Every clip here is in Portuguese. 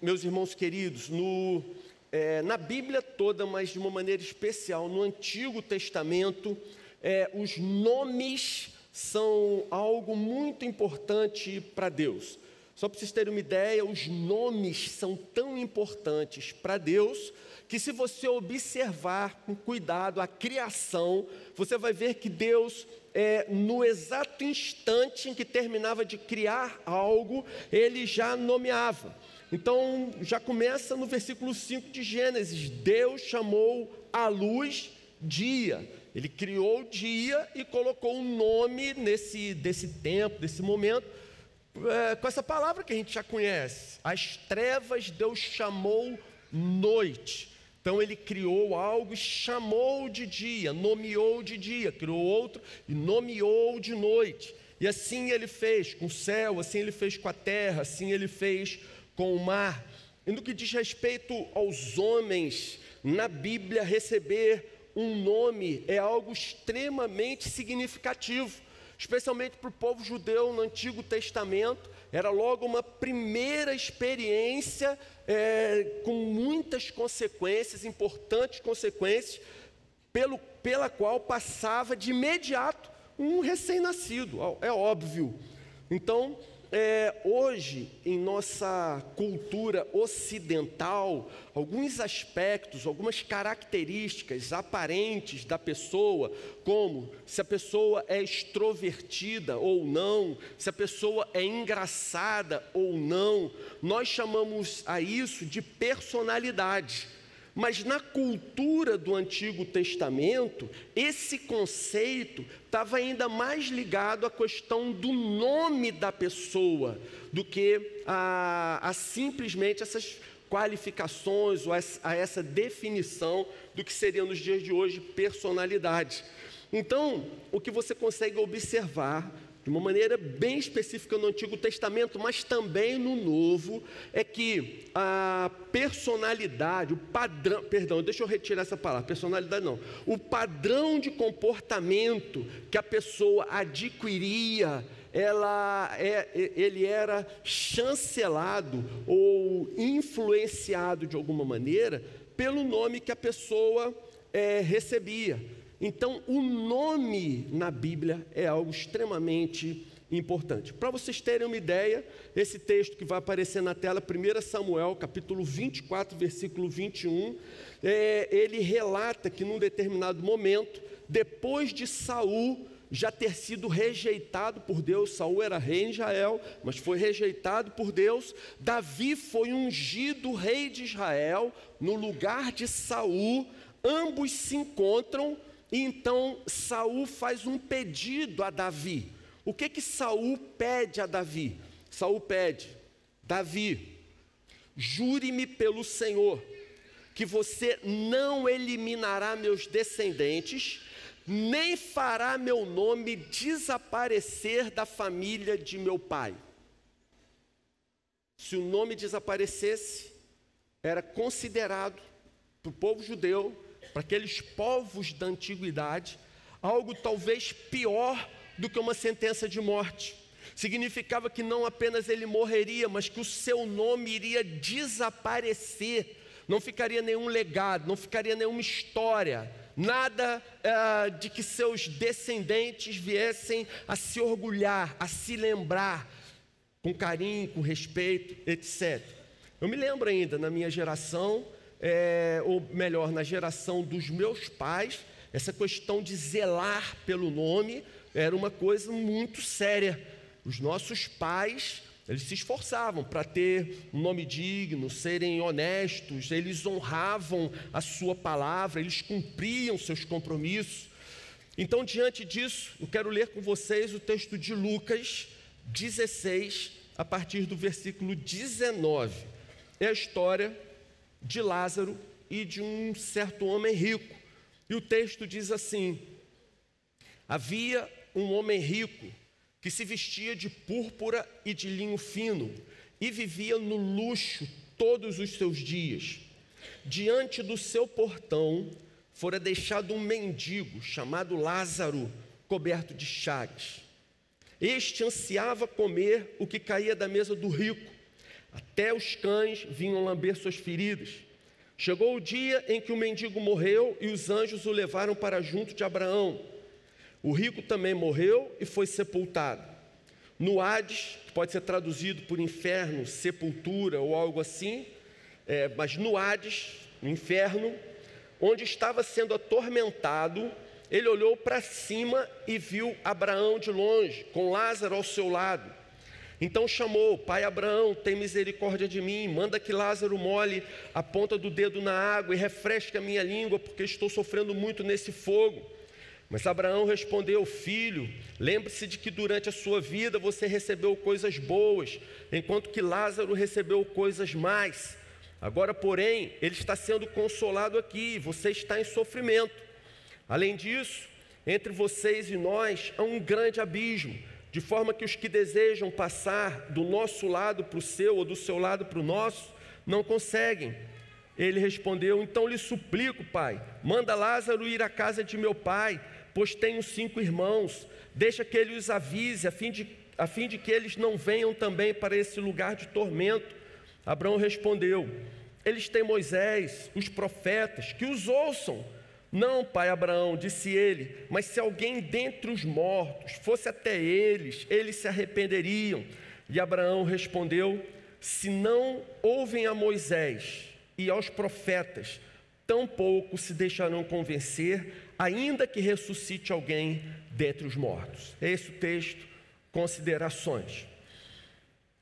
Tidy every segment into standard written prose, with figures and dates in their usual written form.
meus irmãos queridos, na Bíblia toda, mas de uma maneira especial, no Antigo Testamento, os nomes são algo muito importante para Deus. Só para vocês terem uma ideia, os nomes são tão importantes para Deus, que se você observar com cuidado a criação, você vai ver que Deus, no exato instante em que terminava de criar algo, Ele já nomeava. Então, já começa no versículo 5 de Gênesis: Deus chamou a luz dia. Ele criou o dia e colocou um nome desse tempo, desse momento, com essa palavra que a gente já conhece. As trevas Deus chamou noite. Então Ele criou algo e chamou de dia, nomeou de dia, criou outro e nomeou de noite. E assim Ele fez com o céu, assim Ele fez com a terra, assim Ele fez com o mar. E no que diz respeito aos homens, na Bíblia, receber um nome é algo extremamente significativo, especialmente para o povo judeu no Antigo Testamento. Era logo uma primeira experiência com muitas consequências, importantes consequências, pela qual passava de imediato um recém-nascido, é óbvio. Então, hoje, em nossa cultura ocidental, alguns aspectos, algumas características aparentes da pessoa, como se a pessoa é extrovertida ou não, se a pessoa é engraçada ou não, nós chamamos a isso de personalidade. Mas na cultura do Antigo Testamento, esse conceito estava ainda mais ligado à questão do nome da pessoa, do que a simplesmente essas qualificações ou a essa definição do que seria nos dias de hoje personalidade. Então, o que você consegue observar de uma maneira bem específica no Antigo Testamento, mas também no Novo, é que a personalidade, o padrão, perdão, deixa eu retirar essa palavra, personalidade não, o padrão de comportamento que a pessoa adquiria, ele era chancelado ou influenciado de alguma maneira pelo nome que a pessoa recebia. Então, o nome na Bíblia é algo extremamente importante. Para vocês terem uma ideia, esse texto que vai aparecer na tela, 1 Samuel, capítulo 24, versículo 21, ele relata que num determinado momento, depois de Saul já ter sido rejeitado por Deus, Saul era rei em Israel, mas foi rejeitado por Deus, Davi foi ungido rei de Israel, no lugar de Saul, ambos se encontram. E então Saul faz um pedido a Davi. O que Saul pede a Davi? Saul pede: Davi, jure-me pelo Senhor que você não eliminará meus descendentes, nem fará meu nome desaparecer da família de meu pai. Se o nome desaparecesse, era considerado para o povo judeu, para aqueles povos da antiguidade, algo talvez pior do que uma sentença de morte. Significava que não apenas ele morreria, mas que o seu nome iria desaparecer. Não ficaria nenhum legado, não ficaria nenhuma história, nada de que seus descendentes viessem a se orgulhar, a se lembrar, com carinho, com respeito, etc. Eu me lembro ainda, na minha geração, ou melhor, na geração dos meus pais, essa questão de zelar pelo nome era uma coisa muito séria. Os nossos pais, eles se esforçavam para ter um nome digno, serem honestos, eles honravam a sua palavra, eles cumpriam seus compromissos. Então, diante disso, eu quero ler com vocês o texto de Lucas 16, a partir do versículo 19. É a história de Lázaro e de um certo homem rico. E o texto diz assim: havia um homem rico que se vestia de púrpura e de linho fino e vivia no luxo todos os seus dias. Diante do seu portão fora deixado um mendigo chamado Lázaro, coberto de chagas. Este ansiava comer o que caía da mesa do rico, Até os cães vinham lamber suas feridas. Chegou o dia em que o mendigo morreu e os anjos o levaram para junto de Abraão. O rico também morreu e foi sepultado. No Hades, que pode ser traduzido por inferno, sepultura ou algo assim, mas no Hades, no inferno, onde estava sendo atormentado, ele olhou para cima e viu Abraão de longe, com Lázaro ao seu lado. Então chamou: pai Abraão, tem misericórdia de mim, manda que Lázaro molhe a ponta do dedo na água e refresque a minha língua, porque estou sofrendo muito nesse fogo. Mas Abraão respondeu: filho, lembre-se de que durante a sua vida você recebeu coisas boas, enquanto que Lázaro recebeu coisas más. Agora, porém, ele está sendo consolado aqui, você está em sofrimento. Além disso, entre vocês e nós há um grande abismo, de forma que os que desejam passar do nosso lado para o seu ou do seu lado para o nosso, não conseguem. Ele respondeu: então lhe suplico, pai, manda Lázaro ir à casa de meu pai, pois tenho 5 irmãos, deixa que ele os avise, a fim de que eles não venham também para esse lugar de tormento. Abraão respondeu: eles têm Moisés, os profetas, que os ouçam. Não, pai Abraão, disse ele, mas se alguém dentre os mortos fosse até eles se arrependeriam. E Abraão respondeu: se não ouvem a Moisés e aos profetas, tampouco se deixarão convencer, ainda que ressuscite alguém dentre os mortos. É esse o texto. Considerações.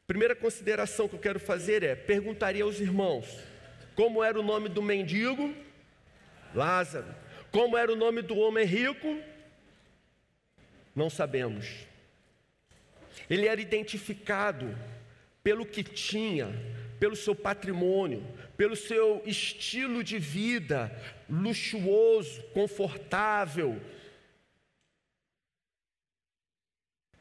Primeira consideração que eu quero fazer é: perguntaria aos irmãos como era o nome do mendigo? Lázaro. Como era o nome do homem rico? Não sabemos. Ele era identificado pelo que tinha, pelo seu patrimônio, pelo seu estilo de vida luxuoso, confortável.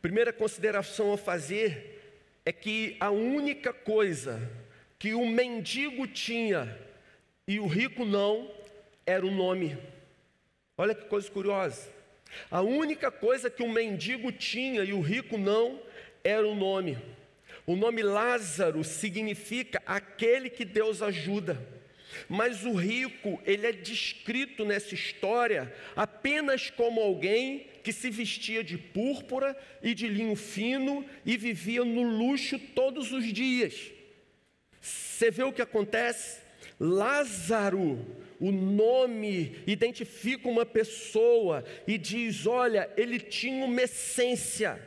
Primeira consideração a fazer é que a única coisa que o mendigo tinha e o rico não era o nome. Olha que coisa curiosa. A única coisa que o mendigo tinha e o rico não era o nome. O nome Lázaro significa aquele que Deus ajuda. Mas o rico, ele é descrito nessa história apenas como alguém que se vestia de púrpura e de linho fino e vivia no luxo todos os dias. Você vê o que acontece? Lázaro, o nome identifica uma pessoa e diz: olha, ele tinha uma essência.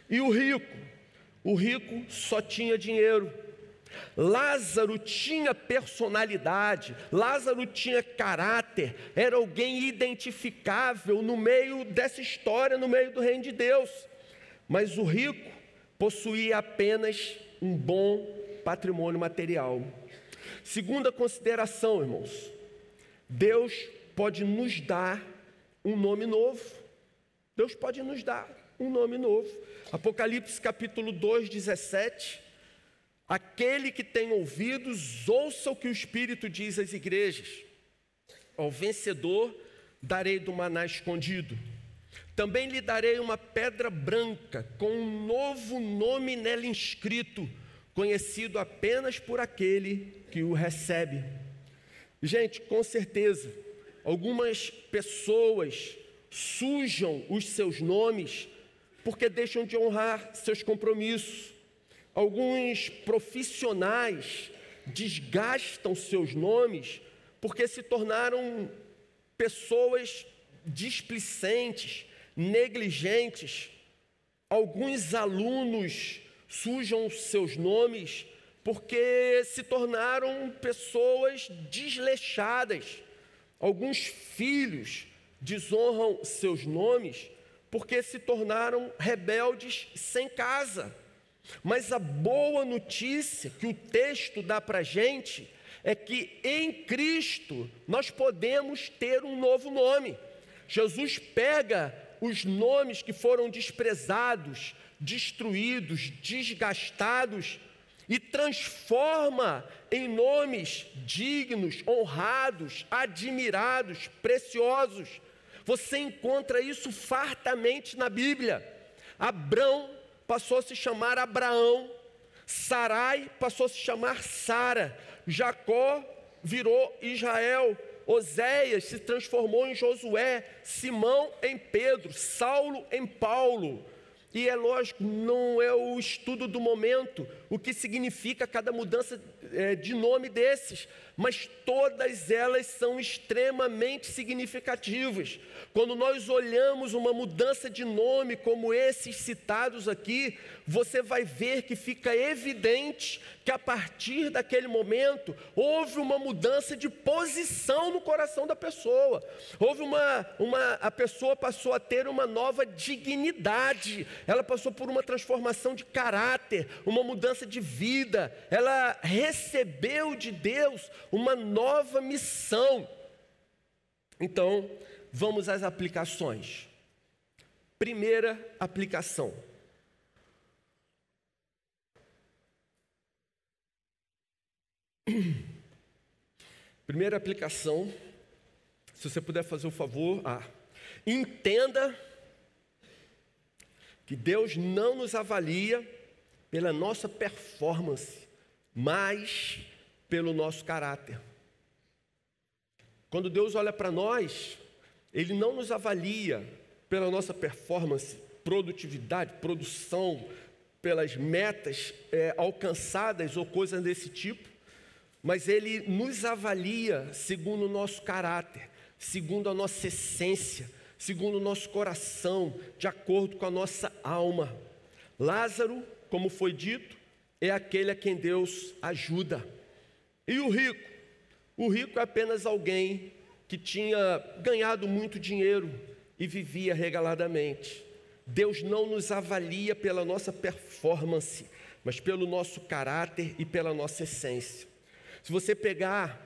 E o rico só tinha dinheiro. Lázaro tinha personalidade, Lázaro tinha caráter, era alguém identificável no meio dessa história, no meio do reino de Deus. Mas o rico possuía apenas um bom patrimônio material. Segunda consideração, irmãos: Deus pode nos dar um nome novo. Deus pode nos dar um nome novo. Apocalipse capítulo 2, 17. Aquele que tem ouvidos, ouça o que o Espírito diz às igrejas. Ao vencedor darei do maná escondido. Também lhe darei uma pedra branca, com um novo nome nela inscrito, conhecido apenas por aquele que o recebe. Gente, com certeza, algumas pessoas sujam os seus nomes porque deixam de honrar seus compromissos. Alguns profissionais desgastam seus nomes porque se tornaram pessoas displicentes, negligentes. Alguns alunos sujam seus nomes porque se tornaram pessoas desleixadas. Alguns filhos desonram seus nomes porque se tornaram rebeldes sem casa. Mas a boa notícia que o texto dá para a gente é que em Cristo nós podemos ter um novo nome. Jesus pega os nomes que foram desprezados, destruídos, desgastados e transforma em nomes dignos, honrados, admirados, preciosos. Você encontra isso fartamente na Bíblia. Abrão passou a se chamar Abraão, Sarai passou a se chamar Sara. Jacó virou Israel. Oséias se transformou em Josué. Simão em Pedro. Saulo em Paulo. E é lógico, não é o estudo do momento, o que significa cada mudança de nome desses, mas todas elas são extremamente significativas. Quando nós olhamos uma mudança de nome como esses citados aqui, você vai ver que fica evidente que a partir daquele momento houve uma mudança de posição no coração da pessoa. A pessoa passou a ter uma nova dignidade, ela passou por uma transformação de caráter, uma mudança de vida, ela recebeu de Deus uma nova missão. Então, vamos às aplicações. Primeira aplicação. Primeira aplicação, se você puder fazer o favor, entenda que Deus não nos avalia pela nossa performance, mas pelo nosso caráter. Quando Deus olha para nós, Ele não nos avalia pela nossa performance, produtividade, produção, pelas metas alcançadas ou coisas desse tipo, mas Ele nos avalia segundo o nosso caráter, segundo a nossa essência, segundo o nosso coração, de acordo com a nossa alma. Lázaro, como foi dito, é aquele a quem Deus ajuda. E o rico? O rico é apenas alguém que tinha ganhado muito dinheiro e vivia regaladamente. Deus não nos avalia pela nossa performance, mas pelo nosso caráter e pela nossa essência. Se você pegar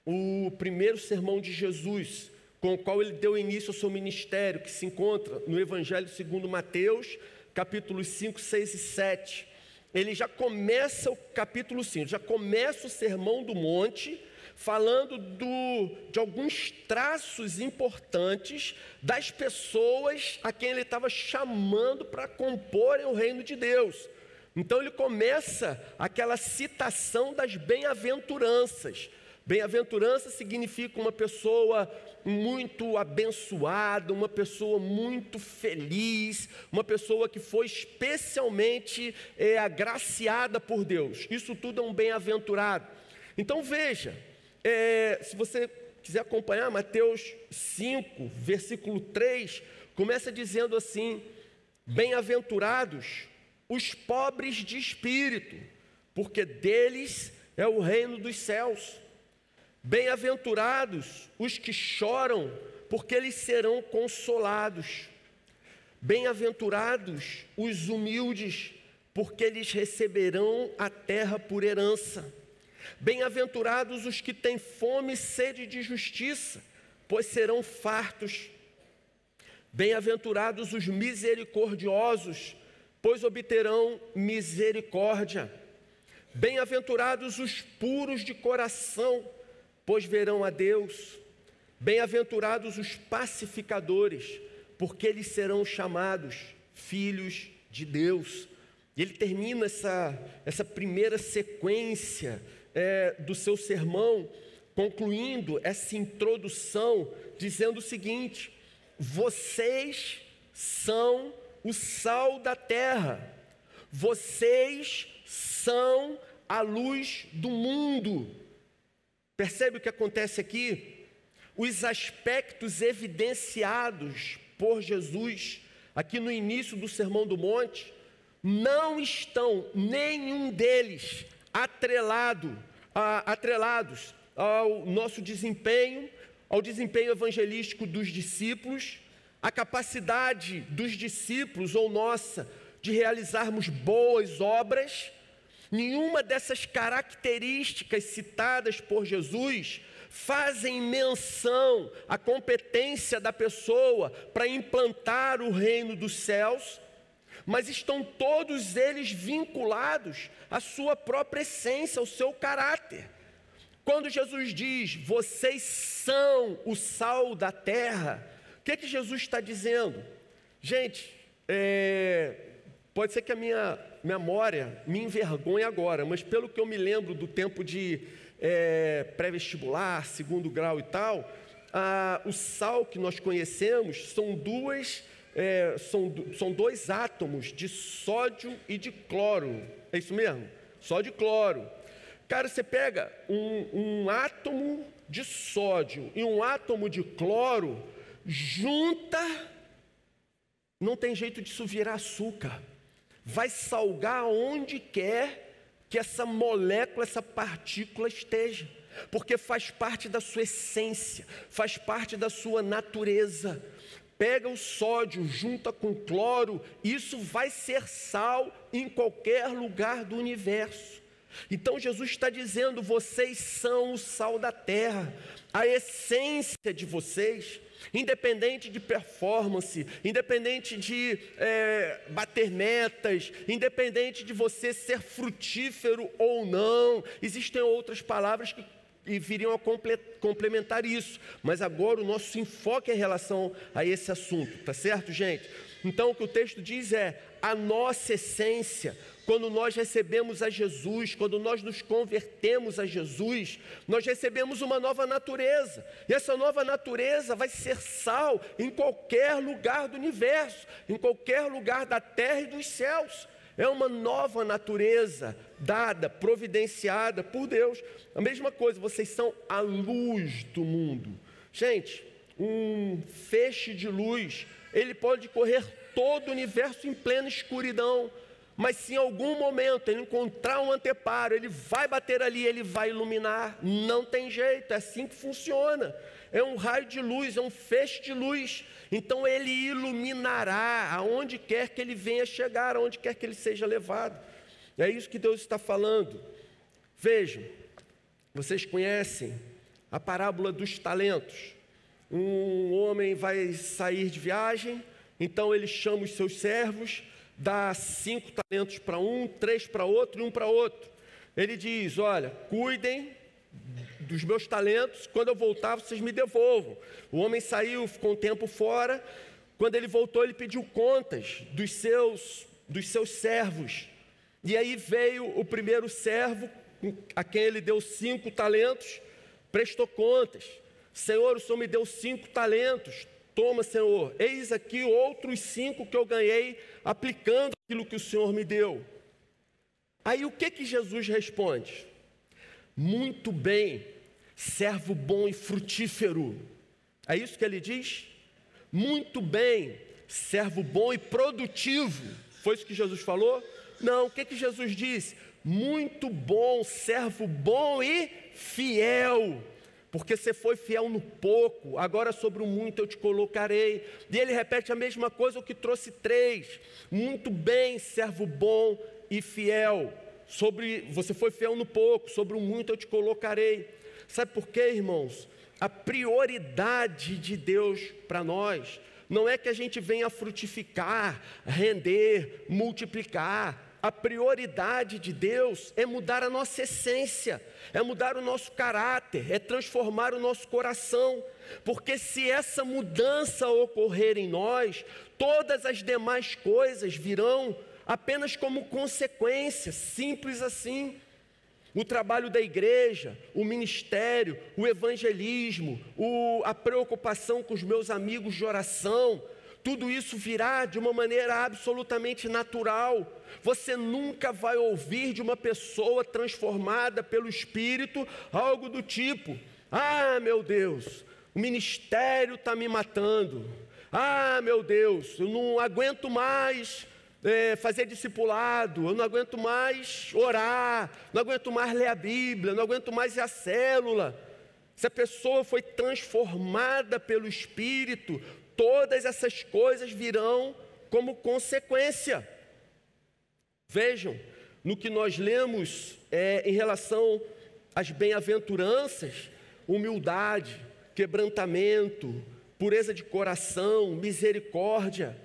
o primeiro sermão de Jesus, com o qual ele deu início ao seu ministério, que se encontra no Evangelho segundo Mateus, capítulos 5, 6 e 7, ele já começa o capítulo 5, já começa o Sermão do Monte, falando de alguns traços importantes das pessoas a quem ele estava chamando para comporem o reino de Deus. Então ele começa aquela citação das bem-aventuranças. Bem-aventurança significa uma pessoa muito abençoada, uma pessoa muito feliz, uma pessoa que foi especialmente agraciada por Deus. Isso tudo é um bem-aventurado. Então veja, se você quiser acompanhar, Mateus 5, versículo 3, começa dizendo assim: bem-aventurados os pobres de espírito, porque deles é o reino dos céus. Bem-aventurados os que choram, porque eles serão consolados. Bem-aventurados os humildes, porque eles receberão a terra por herança. Bem-aventurados os que têm fome e sede de justiça, pois serão fartos. Bem-aventurados os misericordiosos, pois obterão misericórdia. Bem-aventurados os puros de coração, pois verão a Deus. Bem-aventurados os pacificadores, porque eles serão chamados filhos de Deus. E ele termina essa primeira sequência do seu sermão, concluindo essa introdução, dizendo o seguinte: vocês são o sal da terra, vocês são a luz do mundo. Percebe o que acontece aqui? Os aspectos evidenciados por Jesus aqui no início do Sermão do Monte não estão, nenhum deles, atrelados ao nosso desempenho, ao desempenho evangelístico dos discípulos, a capacidade dos discípulos ou nossa de realizarmos boas obras. Nenhuma dessas características citadas por Jesus fazem menção à competência da pessoa para implantar o reino dos céus, mas estão todos eles vinculados à sua própria essência, ao seu caráter. Quando Jesus diz, vocês são o sal da terra, o que que Jesus está dizendo? Gente, pode ser que a minha memória me envergonha agora, mas pelo que eu me lembro do tempo de pré-vestibular, segundo grau e tal, o sal que nós conhecemos são dois átomos de sódio e de cloro. É isso mesmo? Sódio e cloro. Cara, você pega um átomo de sódio e um átomo de cloro, junta, não tem jeito disso virar açúcar. Vai salgar onde quer que essa molécula, essa partícula esteja, porque faz parte da sua essência, faz parte da sua natureza. Pega o sódio, junta com cloro, isso vai ser sal em qualquer lugar do universo. Então Jesus está dizendo, vocês são o sal da terra, a essência de vocês, independente de performance, independente de bater metas, independente de você ser frutífero ou não, existem outras palavras que viriam a complementar isso, mas agora o nosso enfoque é em relação a esse assunto, tá certo, gente? Então o que o texto diz é, a nossa essência, quando nós recebemos a Jesus, quando nós nos convertemos a Jesus, nós recebemos uma nova natureza, e essa nova natureza vai ser sal em qualquer lugar do universo, em qualquer lugar da terra e dos céus. É uma nova natureza dada, providenciada por Deus. A mesma coisa, vocês são a luz do mundo. Gente, um feixe de luz, ele pode correr todo o universo em plena escuridão, mas se em algum momento ele encontrar um anteparo, ele vai bater ali, ele vai iluminar. Não tem jeito, é assim que funciona. É um raio de luz, é um feixe de luz. Então ele iluminará aonde quer que ele venha chegar, aonde quer que ele seja levado. É isso que Deus está falando. Vejam, vocês conhecem a parábola dos talentos. Um homem vai sair de viagem, então ele chama os seus servos, dá 5 talentos para um, 3 para outro e 1 para outro. Ele diz, olha, cuidem dos meus talentos, quando eu voltar vocês me devolvam. O homem saiu, ficou um tempo fora, quando ele voltou ele pediu contas dos seus servos, e aí veio o primeiro servo, a quem ele deu 5 talentos, prestou contas. Senhor, o Senhor me deu 5 talentos, toma, Senhor, eis aqui outros 5 que eu ganhei, aplicando aquilo que o Senhor me deu. Aí o que Jesus responde? Muito bem, servo bom e frutífero. É isso que ele diz? Muito bem, servo bom e produtivo. Foi isso que Jesus falou? Não, o que Jesus disse? Muito bom, servo bom e fiel. Porque você foi fiel no pouco, agora sobre o muito eu te colocarei. E ele repete a mesma coisa, o que trouxe 3. Muito bem, servo bom e fiel. Você foi fiel no pouco, sobre o muito eu te colocarei. Sabe por quê, irmãos? A prioridade de Deus para nós não é que a gente venha frutificar, render, multiplicar. A prioridade de Deus é mudar a nossa essência, é mudar o nosso caráter, é transformar o nosso coração. Porque se essa mudança ocorrer em nós, todas as demais coisas virão apenas como consequência, simples assim. O trabalho da igreja, o ministério, o evangelismo, a preocupação com os meus amigos de oração, tudo isso virá de uma maneira absolutamente natural. Você nunca vai ouvir de uma pessoa transformada pelo Espírito algo do tipo: ah, meu Deus, o ministério está me matando. Ah, meu Deus, eu não aguento mais fazer discipulado, eu não aguento mais orar, não aguento mais ler a Bíblia, não aguento mais ir à célula. Se a pessoa foi transformada pelo Espírito, todas essas coisas virão como consequência. Vejam, no que nós lemos em relação às bem-aventuranças, humildade, quebrantamento, pureza de coração, misericórdia,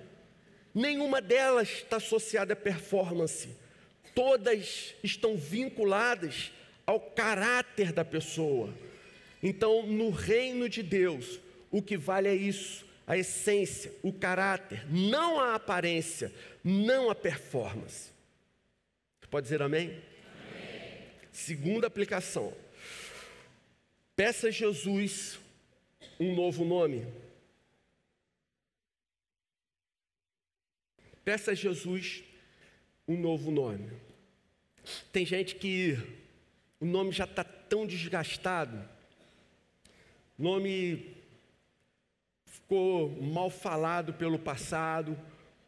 nenhuma delas está associada à performance. Todas estão vinculadas ao caráter da pessoa. Então, no reino de Deus, o que vale é isso, a essência, o caráter, não a aparência, não a performance. pode dizer amém? Amém. Segunda aplicação. Peça a Jesus um novo nome. Peça a Jesus um novo nome. Tem gente que o nome já está tão desgastado, o nome ficou mal falado pelo passado,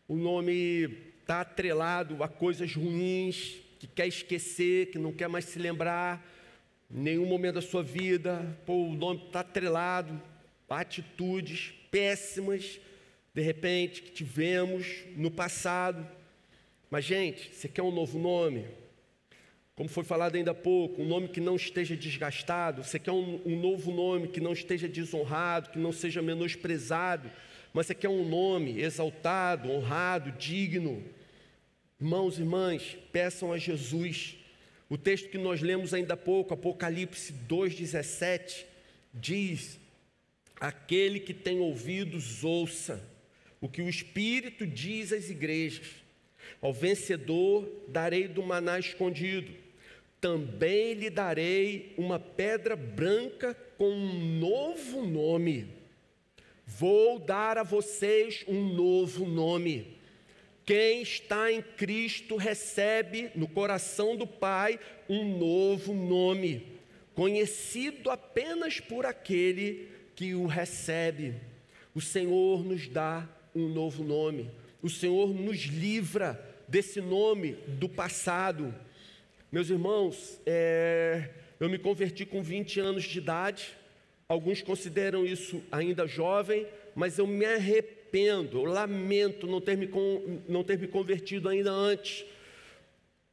o nome está atrelado a coisas ruins, que quer esquecer, que não quer mais se lembrar, em nenhum momento da sua vida. O nome está atrelado a atitudes péssimas, de repente, que tivemos no passado. Mas, gente, você quer um novo nome? Como foi falado ainda há pouco, um nome que não esteja desgastado. Você quer um novo nome que não esteja desonrado, que não seja menosprezado, mas você quer um nome exaltado, honrado, digno. Irmãos e irmãs, peçam a Jesus. O texto que nós lemos ainda há pouco, Apocalipse 2,17, diz: aquele que tem ouvidos, ouça o que o Espírito diz às igrejas. Ao vencedor darei do maná escondido, também lhe darei uma pedra branca com um novo nome. Vou dar a vocês um novo nome. Quem está em Cristo recebe no coração do Pai um novo nome, conhecido apenas por aquele que o recebe. O Senhor nos dá um novo nome. O Senhor nos livra desse nome do passado. Meus irmãos, eu me converti com 20 anos de idade. Alguns consideram isso ainda jovem, mas eu me arrependo, eu lamento não ter me convertido ainda antes.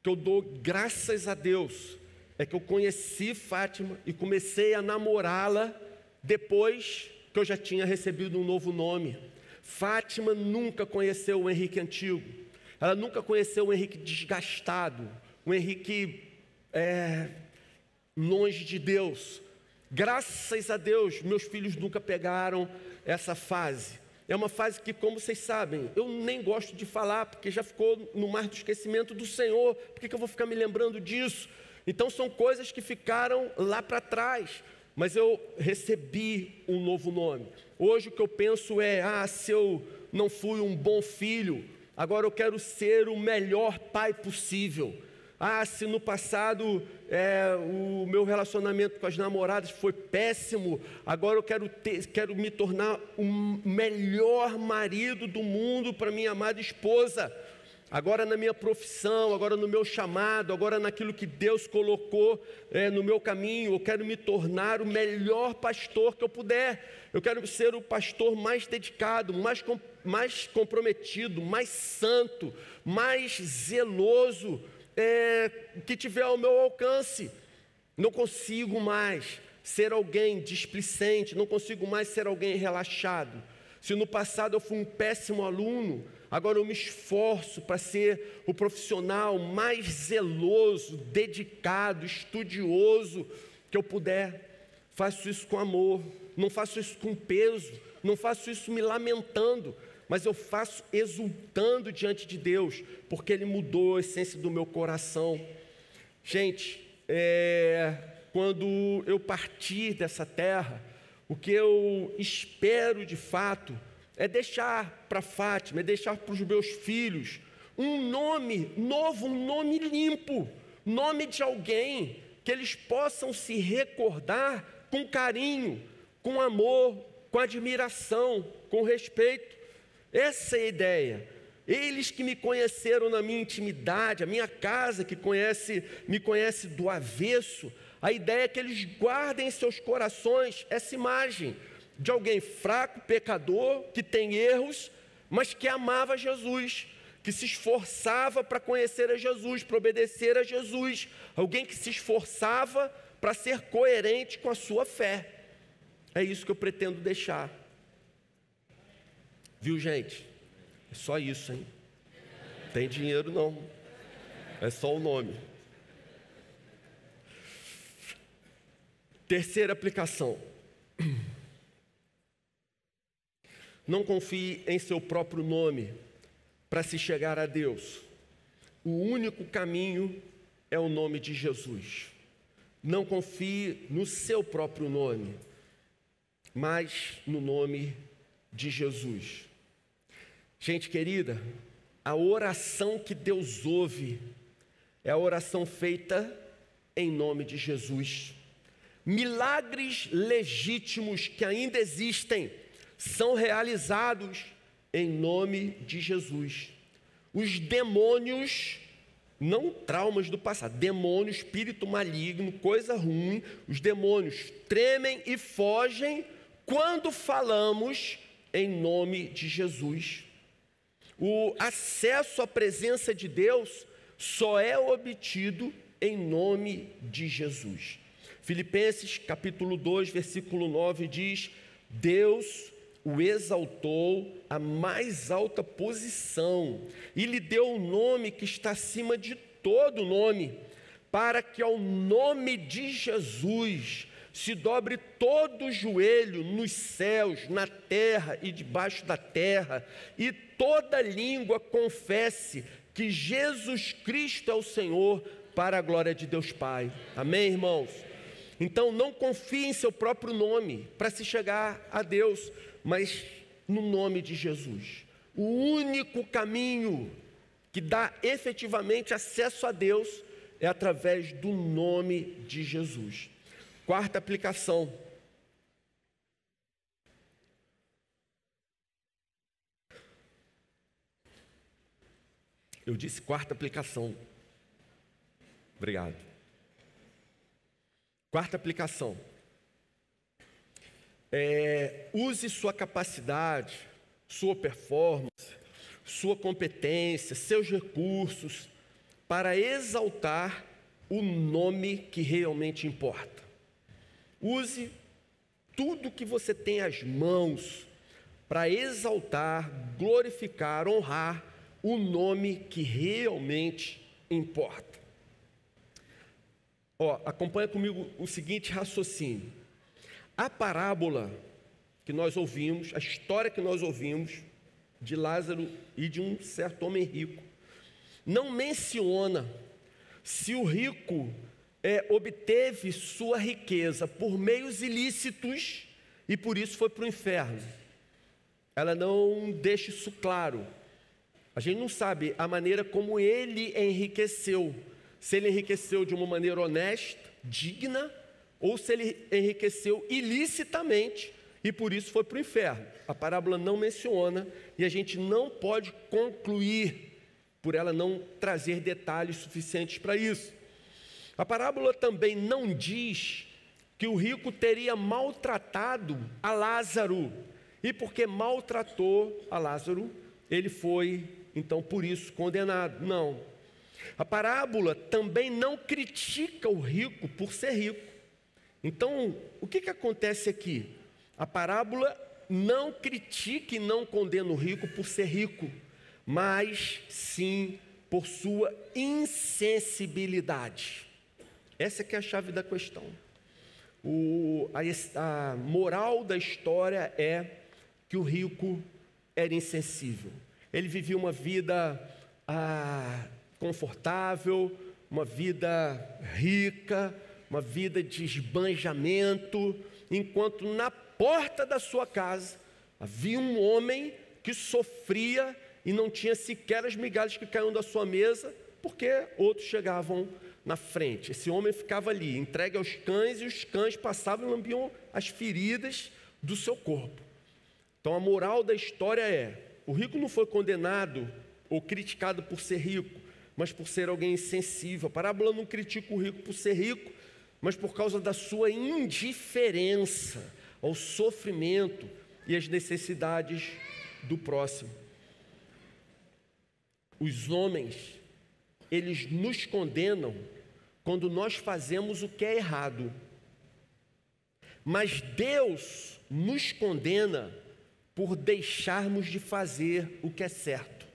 Que eu dou graças a Deus é que eu conheci Fátima e comecei a namorá-la depois que eu já tinha recebido um novo nome. Fátima nunca conheceu o Henrique antigo, ela nunca conheceu o Henrique desgastado, o Henrique longe de Deus. Graças a Deus, meus filhos nunca pegaram essa fase. É uma fase que, como vocês sabem, eu nem gosto de falar, porque já ficou no mar do esquecimento do Senhor. Por que eu vou ficar me lembrando disso? Então são coisas que ficaram lá para trás. Mas eu recebi um novo nome. Hoje o que eu penso é: se eu não fui um bom filho, agora eu quero ser o melhor pai possível. Se no passado o meu relacionamento com as namoradas foi péssimo, agora eu quero me tornar o melhor marido do mundo para minha amada esposa. Agora na minha profissão, agora no meu chamado, agora naquilo que Deus colocou no meu caminho, eu quero me tornar o melhor pastor que eu puder. Eu quero ser o pastor mais dedicado, mais comprometido, mais santo, mais zeloso, que tiver ao meu alcance. Não consigo mais ser alguém displicente, não consigo mais ser alguém relaxado. Se no passado eu fui um péssimo aluno, agora eu me esforço para ser o profissional mais zeloso, dedicado, estudioso que eu puder. Faço isso com amor, não faço isso com peso, não faço isso me lamentando, mas eu faço exultando diante de Deus, porque Ele mudou a essência do meu coração. Gente, quando eu partir dessa terra, o que eu espero de fato é deixar para Fátima, é deixar para os meus filhos um nome novo, um nome limpo, nome de alguém que eles possam se recordar com carinho, com amor, com admiração, com respeito. Essa é a ideia. Eles que me conheceram na minha intimidade, a minha casa que me conhece do avesso, a ideia é que eles guardem em seus corações essa imagem de alguém fraco, pecador, que tem erros, mas que amava Jesus, que se esforçava para conhecer a Jesus, para obedecer a Jesus, alguém que se esforçava para ser coerente com a sua fé. É isso que eu pretendo deixar. Viu, gente? É só isso, hein? Não tem dinheiro não, é só o nome. Terceira aplicação: não confie em seu próprio nome para se chegar a Deus. O único caminho é o nome de Jesus. Não confie no seu próprio nome, mas no nome de Jesus. Gente querida, a oração que Deus ouve é a oração feita em nome de Jesus. Milagres legítimos que ainda existem são realizados em nome de Jesus. Os demônios, não traumas do passado, demônio, espírito maligno, coisa ruim, os demônios tremem e fogem quando falamos em nome de Jesus. O acesso à presença de Deus só é obtido em nome de Jesus. Filipenses capítulo 2, versículo 9 diz: Deus o exaltou à mais alta posição e lhe deu um nome que está acima de todo nome, para que ao nome de Jesus se dobre todo o joelho nos céus, na terra e debaixo da terra, e toda língua confesse que Jesus Cristo é o Senhor, para a glória de Deus Pai. Amém, irmãos? Então não confie em seu próprio nome para se chegar a Deus, mas no nome de Jesus. O único caminho que dá efetivamente acesso a Deus é através do nome de Jesus. Quarta aplicação. Eu disse quarta aplicação. Obrigado. Quarta aplicação. Use sua capacidade, sua performance, sua competência, seus recursos para exaltar o nome que realmente importa. Use tudo que você tem às mãos para exaltar, glorificar, honrar o nome que realmente importa. Acompanha comigo o seguinte raciocínio. A parábola que nós ouvimos, a história que nós ouvimos de Lázaro e de um certo homem rico, não menciona se o rico obteve sua riqueza por meios ilícitos e por isso foi para o inferno. Ela não deixa isso claro. A gente não sabe a maneira como ele enriqueceu. Se ele enriqueceu de uma maneira honesta, digna, ou se ele enriqueceu ilicitamente e por isso foi para o inferno. A parábola não menciona e a gente não pode concluir por ela não trazer detalhes suficientes para isso. A parábola também não diz que o rico teria maltratado a Lázaro e porque maltratou a Lázaro, ele foi então por isso condenado. Não. A parábola também não critica o rico por ser rico. Então, o que acontece aqui? A parábola não critica e não condena o rico por ser rico, mas sim por sua insensibilidade. Essa que é a chave da questão. A moral da história é que o rico era insensível. Ele vivia uma vida confortável, uma vida rica, uma vida de esbanjamento, enquanto na porta da sua casa havia um homem que sofria e não tinha sequer as migalhas que caíam da sua mesa, porque outros chegavam na frente. Esse homem ficava ali, entregue aos cães, e os cães passavam e lambiam as feridas do seu corpo. Então a moral da história é: o rico não foi condenado ou criticado por ser rico, mas por ser alguém insensível. A parábola não critica o rico por ser rico, mas por causa da sua indiferença ao sofrimento e às necessidades do próximo. Os homens, eles nos condenam quando nós fazemos o que é errado, mas Deus nos condena por deixarmos de fazer o que é certo.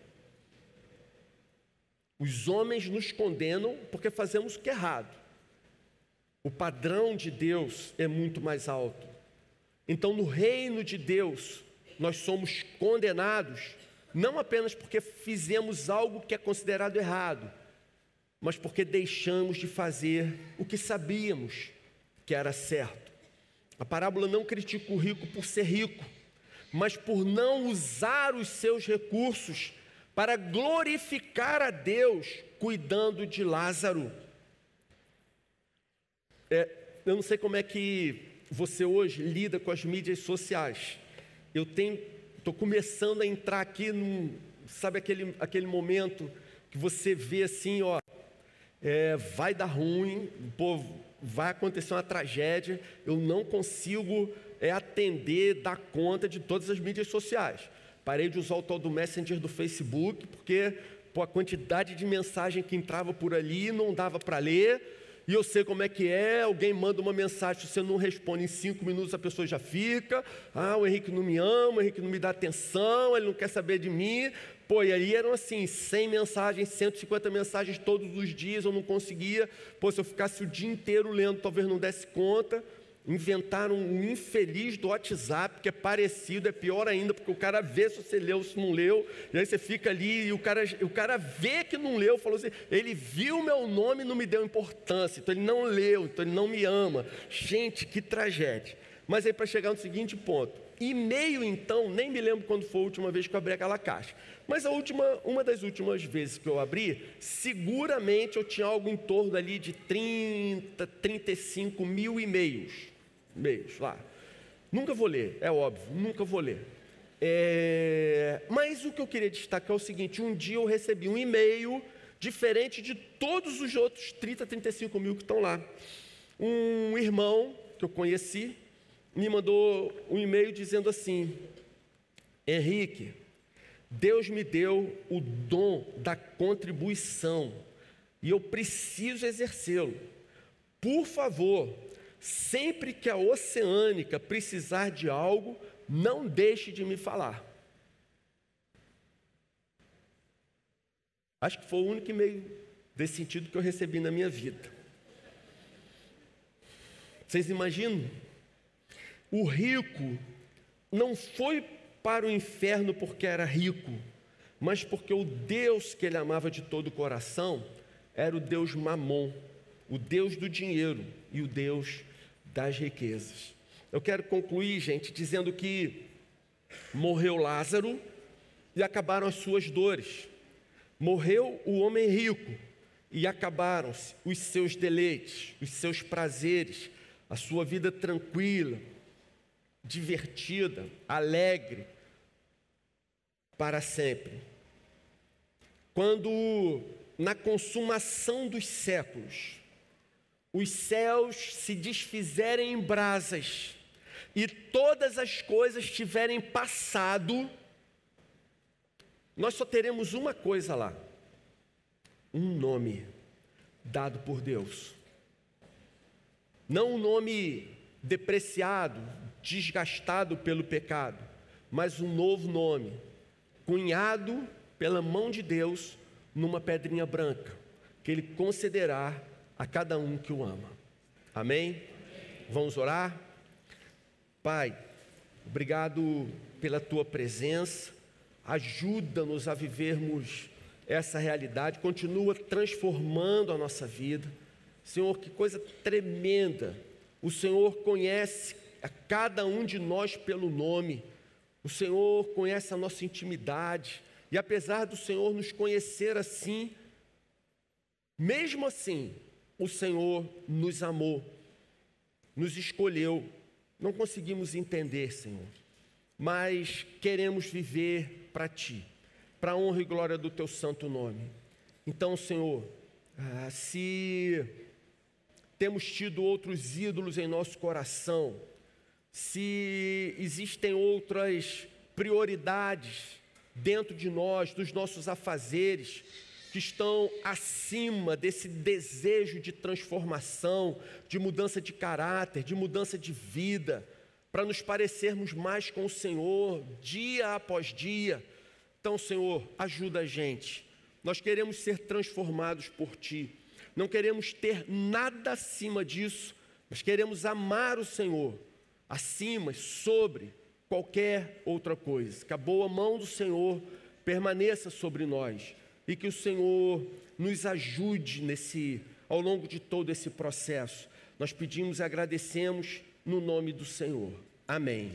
Os homens nos condenam porque fazemos o que é errado. O padrão de Deus é muito mais alto. Então, no reino de Deus, nós somos condenados não apenas porque fizemos algo que é considerado errado, mas porque deixamos de fazer o que sabíamos que era certo. A parábola não critica o rico por ser rico, mas por não usar os seus recursos para glorificar a Deus cuidando de Lázaro. Eu não sei como é que você hoje lida com as mídias sociais. Eu estou começando a entrar aqui sabe aquele momento que você vê assim, ó, vai dar ruim, povo, vai acontecer uma tragédia, eu não consigo atender, dar conta de todas as mídias sociais. Parei de usar o tal do Messenger do Facebook, porque a quantidade de mensagem que entrava por ali não dava para ler, e eu sei como é que é, alguém manda uma mensagem, se você não responde em 5 minutos, a pessoa já fica, o Henrique não me ama, o Henrique não me dá atenção, ele não quer saber de mim. E ali eram assim, 100 mensagens, 150 mensagens todos os dias, eu não conseguia. Se eu ficasse o dia inteiro lendo, talvez não desse conta. Inventaram um infeliz do WhatsApp, que é parecido, é pior ainda, porque o cara vê se você leu ou se não leu, e aí você fica ali, e o cara vê que não leu, falou assim, ele viu meu nome e não me deu importância, então ele não leu, então ele não me ama. Gente, que tragédia. Mas aí para chegar no seguinte ponto, e-mail então, nem me lembro quando foi a última vez que eu abri aquela caixa, mas uma das últimas vezes que eu abri, seguramente eu tinha algo em torno ali de 30, 35 mil e-mails lá. Nunca vou ler, é óbvio, nunca vou ler. Mas o que eu queria destacar é o seguinte, um dia eu recebi um e-mail diferente de todos os outros 30, 35 mil que estão lá. Um irmão que eu conheci me mandou um e-mail dizendo assim: Henrique, Deus me deu o dom da contribuição e eu preciso exercê-lo. Por favor, sempre que a Oceânica precisar de algo, não deixe de me falar. Acho que foi o único e-mail desse sentido que eu recebi na minha vida. Vocês imaginam? O rico não foi para o inferno porque era rico, mas porque o Deus que ele amava de todo o coração era o Deus Mamon, o Deus do dinheiro e o Deus das riquezas. Eu quero concluir, gente, dizendo que morreu Lázaro e acabaram as suas dores. Morreu o homem rico e acabaram-se os seus deleites, os seus prazeres, a sua vida tranquila, divertida, alegre, para sempre. Quando, na consumação dos séculos, os céus se desfizerem em brasas e todas as coisas tiverem passado, nós só teremos uma coisa lá: um nome dado por Deus. Não um nome depreciado, desgastado pelo pecado, mas um novo nome, cunhado pela mão de Deus numa pedrinha branca, que Ele concederá a cada um que o ama. Amém? Vamos orar? Pai, obrigado pela Tua presença, ajuda-nos a vivermos essa realidade, continua transformando a nossa vida. Senhor, que coisa tremenda, o Senhor conhece a cada um de nós pelo nome, o Senhor conhece a nossa intimidade, e apesar do Senhor nos conhecer assim, mesmo assim, o Senhor nos amou, nos escolheu. Não conseguimos entender, Senhor, mas queremos viver para Ti, para a honra e glória do Teu santo nome. Então, Senhor, se temos tido outros ídolos em nosso coração, se existem outras prioridades dentro de nós, dos nossos afazeres, que estão acima desse desejo de transformação, de mudança de caráter, de mudança de vida, para nos parecermos mais com o Senhor, dia após dia. Então, Senhor, ajuda a gente. Nós queremos ser transformados por Ti. Não queremos ter nada acima disso, mas queremos amar o Senhor acima, sobre qualquer outra coisa. Que a boa mão do Senhor permaneça sobre nós e que o Senhor nos ajude ao longo de todo esse processo. Nós pedimos e agradecemos no nome do Senhor. Amém.